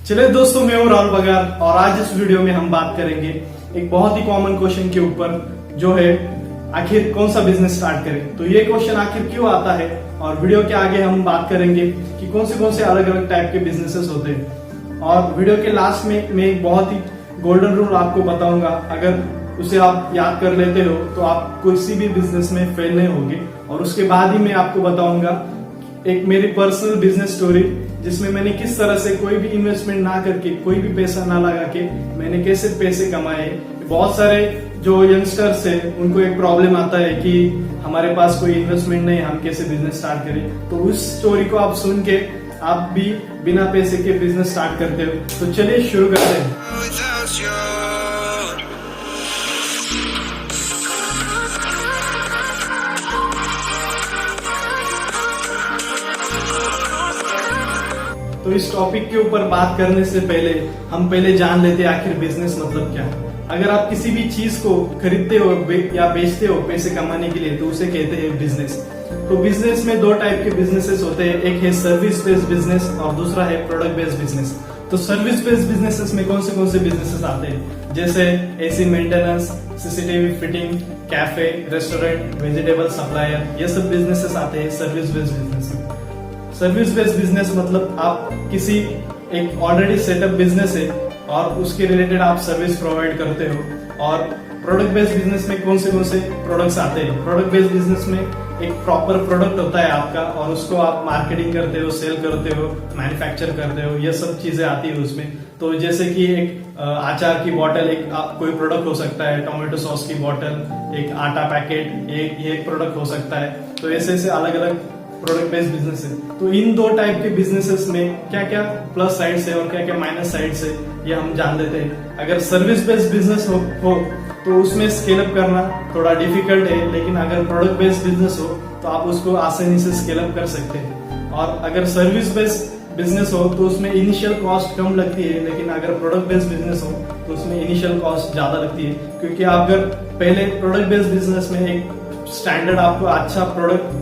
चलिए दोस्तों, मैं हूं राहुल बगार और आज इस वीडियो में हम बात करेंगे एक बहुत ही कॉमन क्वेश्चन के ऊपर, जो है आखिर कौन सा बिजनेस स्टार्ट करें। तो ये क्वेश्चन आखिर क्यों आता है, और वीडियो के आगे हम बात करेंगे कि कौन से अलग अलग टाइप के बिजनेसेस होते हैं। और वीडियो के लास्ट में मैं एक बहुत ही गोल्डन रूल आपको बताऊंगा, अगर उसे आप याद कर लेते हो तो आप किसी भी बिजनेस में फेल नहीं होगे। और उसके बाद ही मैं आपको बताऊंगा एक मेरी पर्सनल बिजनेस स्टोरी, जिसमें मैंने किस तरह से कोई भी इन्वेस्टमेंट ना करके, कोई भी पैसा ना लगा के मैंने कैसे पैसे कमाए। बहुत सारे जो यंगस्टर्स है उनको एक प्रॉब्लम आता है कि हमारे पास कोई इन्वेस्टमेंट नहीं, हम कैसे बिजनेस स्टार्ट करें। तो उस स्टोरी को आप सुन के आप भी बिना पैसे के बिजनेस स्टार्ट करते हो। तो चलिए शुरू करते हैं। तो इस टॉपिक के ऊपर बात करने से पहले हम जान लेते हैं आखिर बिजनेस मतलब क्या है। अगर आप किसी भी चीज को खरीदते हो या बेचते हो पैसे कमाने के लिए, तो उसे कहते हैं बिजनेस। तो बिजनेस में दो टाइप के बिजनेसेस होते हैं, एक है सर्विस बेस्ड बिजनेस और दूसरा है प्रोडक्ट बेस्ड बिजनेस। तो सर्विस बेस्ड बिजनेसेस में कौन से बिजनेसेस आते हैं, जैसे AC maintenance, CCTV fitting, cafe, restaurant, vegetable supplier, ये सब बिजनेसेस आते हैं सर्विस बेस्ड बिजनेस में। सर्विस बेस्ड बिजनेस मतलब आप किसी एक ऑलरेडी सेटअप बिजनेस है और उसके रिलेटेड आप सर्विस प्रोवाइड करते हो। और प्रोडक्ट बेस्ड बिजनेस में कौन से प्रोडक्ट्स आते हैं। प्रोडक्ट बेस्ड बिजनेस में एक प्रॉपर प्रोडक्ट होता है आपका, और उसको आप मार्केटिंग करते हो, सेल करते हो, मैन्युफैक्चर करते हो, ये सब चीजें आती है उसमें। तो जैसे कि एक अचार की बोतल एक कोई प्रोडक्ट हो सकता है, टोमेटो सॉस की बोतल, एक आटा पैकेट, ये एक प्रोडक्ट हो सकता है। तो ऐसे अलग अलग प्रोडक्ट बेस्ड बिजनेस है। तो इन दो टाइप के बिजनेसेस में क्या क्या प्लस साइड्स है और क्या क्या माइनस साइड्स है, ये हम जान लेते हैं। अगर सर्विस बेस्ड बिजनेस हो तो उसमें स्केल अप करना थोड़ा डिफिकल्ट है, लेकिन अगर प्रोडक्ट बेस्ड बिजनेस हो तो आप उसको आसानी से स्केल अप कर सकते हैं। और अगर सर्विस बेस्ड बिजनेस हो तो उसमें इनिशियल कॉस्ट कम लगती है, लेकिन अगर प्रोडक्ट बेस्ड बिजनेस हो तो उसमें इनिशियल कॉस्ट ज्यादा लगती है। क्योंकि आप अगर पहले प्रोडक्ट बेस्ड बिजनेस में एक स्टैंडर्ड आपको अच्छा प्रोडक्ट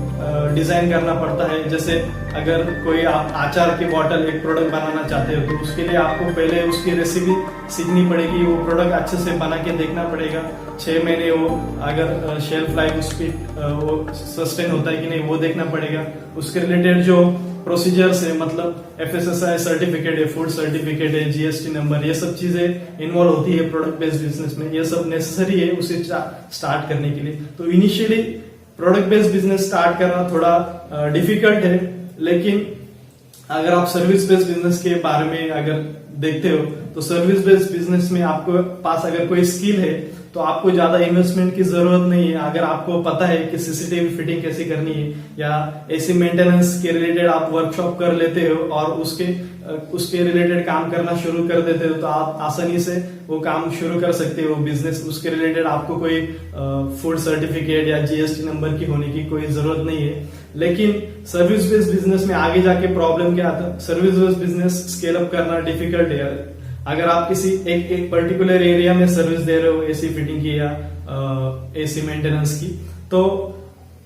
डिजाइन करना पड़ता है। जैसे अगर कोई आप अचार की बोतल एक प्रोडक्ट बनाना चाहते हो तो उसके लिए आपको पहले उसकी रेसिपी सीखनी पड़ेगी, वो प्रोडक्ट अच्छे से बना के देखना पड़ेगा। 6 महीने वो अगर शेल्फ लाइफ उसकी वो सस्टेन होता है कि नहीं, वो देखना पड़ेगा। उसके रिलेटेड जो प्रोसीजर्स है, मतलब FSSAI सर्टिफिकेट है, फूड सर्टिफिकेट है, GST नंबर, ये सब चीजें इन्वॉल्व होती है प्रोडक्ट बेस्ड बिजनेस में। ये सब नेसेसरी है उसे स्टार्ट करने के लिए। तो initially product based business start करना थोड़ा डिफिकल्ट है, लेकिन अगर आप सर्विस बेस्ड बिजनेस के बारे में अगर देखते हो तो सर्विस बेस्ड बिजनेस में आपको पास अगर कोई स्किल है तो आपको ज्यादा इन्वेस्टमेंट की जरूरत नहीं है। अगर आपको पता है कि सीसीटीवी फिटिंग कैसे करनी है या एसी मेंटेनेंस के रिलेटेड आप वर्कशॉप कर लेते हो और उसके रिलेटेड काम करना शुरू कर देते हो, तो आप आसानी से वो काम शुरू कर सकते हो बिजनेस। उसके रिलेटेड आपको कोई फूड सर्टिफिकेट या GST नंबर की होने की कोई जरूरत नहीं है। लेकिन सर्विस बेस्ड बिजनेस में आगे जाके प्रॉब्लम क्या आता है, service based business scale up करना डिफिकल्ट है। अगर आप किसी एक पर्टिकुलर एरिया में सर्विस दे रहे हो, एसी फिटिंग की या एसी मेंटेनेंस की, तो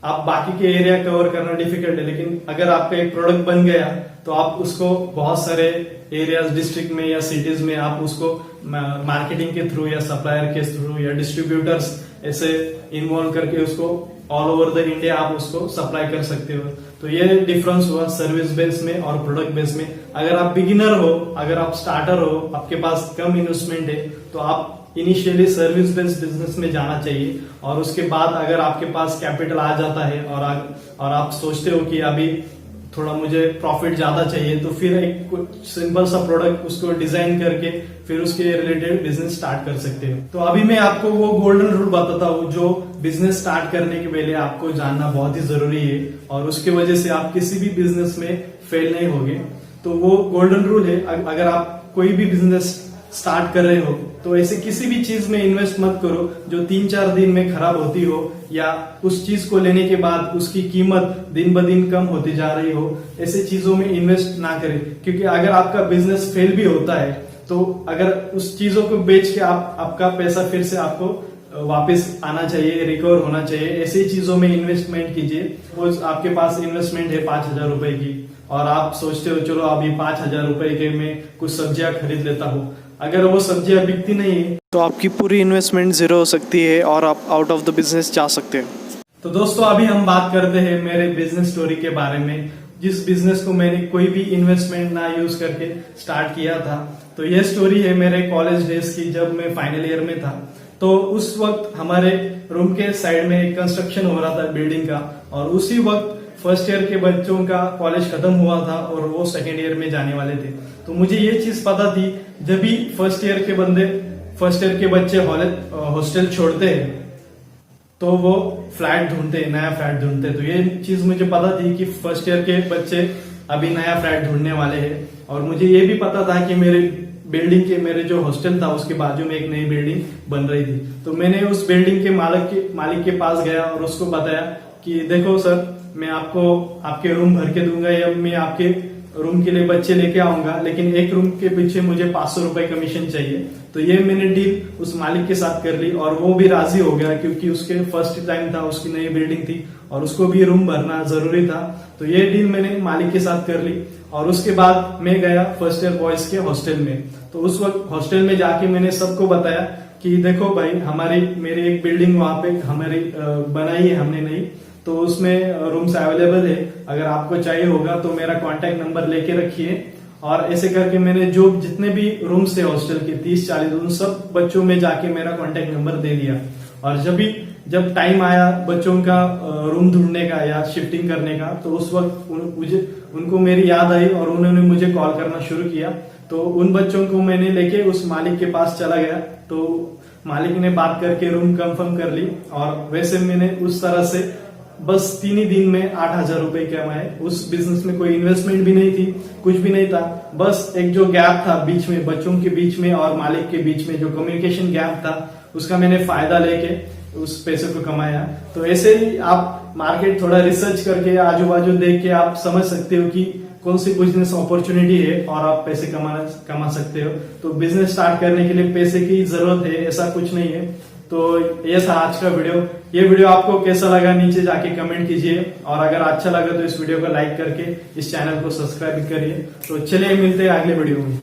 आप बाकी के एरिया कवर करना डिफिकल्ट है। लेकिन अगर आपका एक प्रोडक्ट बन गया तो आप उसको बहुत सारे एरियाज, डिस्ट्रिक्ट में या सिटीज में आप उसको मार्केटिंग के थ्रू या सप्लायर के थ्रू या डिस्ट्रीब्यूटर्स ऐसे इन्वॉल्व करके उसको ऑल ओवर द इंडिया आप उसको सप्लाई कर सकते हो। तो ये डिफरेंस हुआ सर्विस बेस में और प्रोडक्ट बेस में। अगर आप बिगिनर हो, अगर आप स्टार्टर हो, आपके पास कम इन्वेस्टमेंट है, तो आप इनिशियली सर्विस बेस्ड बिजनेस में जाना चाहिए। और उसके बाद अगर आपके पास कैपिटल आ जाता है और आप सोचते हो कि अभी थोड़ा मुझे प्रॉफिट ज्यादा चाहिए, तो फिर एक सिंपल सा प्रोडक्ट उसको डिजाइन करके फिर उसके रिलेटेड बिजनेस स्टार्ट कर सकते हो। तो अभी मैं आपको वो गोल्डन रूल बताता हूँ जो बिजनेस स्टार्ट करने के पहले आपको जानना बहुत ही जरूरी है, और उसके वजह से आप किसी भी बिजनेस में फेल नहीं होगे। तो वो गोल्डन रूल है, अगर आप कोई भी बिजनेस स्टार्ट कर रहे हो तो ऐसे किसी भी चीज में इन्वेस्ट मत करो जो 3-4 दिन में खराब होती हो, या उस चीज को लेने के बाद उसकी कीमत दिन ब दिन कम होती जा रही हो। ऐसे चीजों में इन्वेस्ट ना करें, क्योंकि अगर आपका बिजनेस फेल भी होता है तो अगर उस चीजों को बेच के आपका पैसा फिर से आपको वापस आना चाहिए, रिकवर होना चाहिए। ऐसी चीजों में इन्वेस्टमेंट कीजिए। वो आपके पास इन्वेस्टमेंट है 5,000 रुपए की और आप सोचते हो चलो अभी 5,000 रुपए के में कुछ सब्जियां खरीद लेता हूँ, अगर वो सब्जियां बिकती नहीं है तो आपकी पूरी इन्वेस्टमेंट जीरो हो सकती है और आप आउट ऑफ द बिजनेस जा सकते हैं। तो दोस्तों अभी हम बात करते हैं मेरे बिजनेस स्टोरी के बारे में, जिस बिजनेस को मैंने कोई भी इन्वेस्टमेंट ना यूज करके स्टार्ट किया था। तो ये स्टोरी है मेरे कॉलेज डेज की, जब मैं फाइनल ईयर में था। तो उस वक्त हमारे रूम के साइड में एक कंस्ट्रक्शन हो रहा था बिल्डिंग का, और उसी वक्त फर्स्ट ईयर के बच्चों का कॉलेज खत्म हुआ था और वो सेकेंड ईयर में जाने वाले थे। तो मुझे ये चीज पता थी, जब भी फर्स्ट ईयर के बच्चे हॉस्टल छोड़ते हैं तो वो फ्लैट ढूंढते हैं, नया फ्लैट ढूंढते हैं। तो ये चीज मुझे पता थी कि फर्स्ट ईयर के बच्चे अभी नया फ्लैट ढूंढने वाले हैं। और मुझे ये भी पता था कि मेरे जो हॉस्टल था उसके बाजू में एक नई बिल्डिंग बन रही थी। तो मैंने उस बिल्डिंग के मालिक के पास गया और उसको बताया कि देखो सर, मैं आपको आपके रूम भर के दूंगा या मैं आपके रूम के लिए बच्चे लेके आऊंगा, लेकिन एक रूम के पीछे मुझे 500 रुपए कमीशन चाहिए। तो ये मैंने डील उस मालिक के साथ कर ली और वो भी राजी हो गया, क्योंकि उसके फर्स्ट टाइम था, उसकी नई बिल्डिंग थी और उसको भी रूम भरना जरूरी था। तो ये डील मैंने मालिक के साथ कर ली और उसके बाद मैं गया फर्स्ट ईयर बॉयज के हॉस्टल में। तो उस वक्त हॉस्टल में जाके मैंने सबको बताया कि देखो भाई, मेरी एक बिल्डिंग वहां पे हमारी बनाई है हमने नई, तो उसमें रूम्स अवेलेबल है, अगर आपको चाहिए होगा तो मेरा कांटेक्ट नंबर लेके रखिए। और ऐसे करके मैंने जो जितने भी रूम्स थे हॉस्टल के 30-40, उन सब बच्चों में जाके मेरा कांटेक्ट नंबर दे दिया। और जब टाइम आया बच्चों का रूम ढूंढने का या शिफ्टिंग करने का, तो उस वक्त उनको मेरी याद आई और उन्होंने मुझे कॉल करना शुरू किया। तो उन बच्चों को मैंने लेके उस मालिक के पास चला गया। तो मालिक ने बात करके रूम कंफर्म कर ली और वैसे मैंने उस तरह से बस 3 ही दिन में 8,000 रुपए कमाए। उस बिजनेस में कोई इन्वेस्टमेंट भी नहीं थी, कुछ भी नहीं था, बस एक जो गैप था बीच में, बच्चों के बीच में और मालिक के बीच में जो कम्युनिकेशन गैप था, उसका मैंने फायदा लेके उस पैसे को कमाया। तो ऐसे ही आप मार्केट थोड़ा रिसर्च करके आजू बाजू देख के आप समझ सकते हो कि कौन सी बिजनेस अपॉर्चुनिटी है और आप पैसे कमा सकते हो। तो बिजनेस स्टार्ट करने के लिए पैसे की जरूरत है, ऐसा कुछ नहीं है। तो ये था आज का वीडियो। ये वीडियो आपको कैसा लगा नीचे जाके कमेंट कीजिए, और अगर अच्छा लगा तो इस वीडियो को लाइक करके इस चैनल को सब्सक्राइब करिए। तो चलिए मिलते हैं अगले वीडियो में।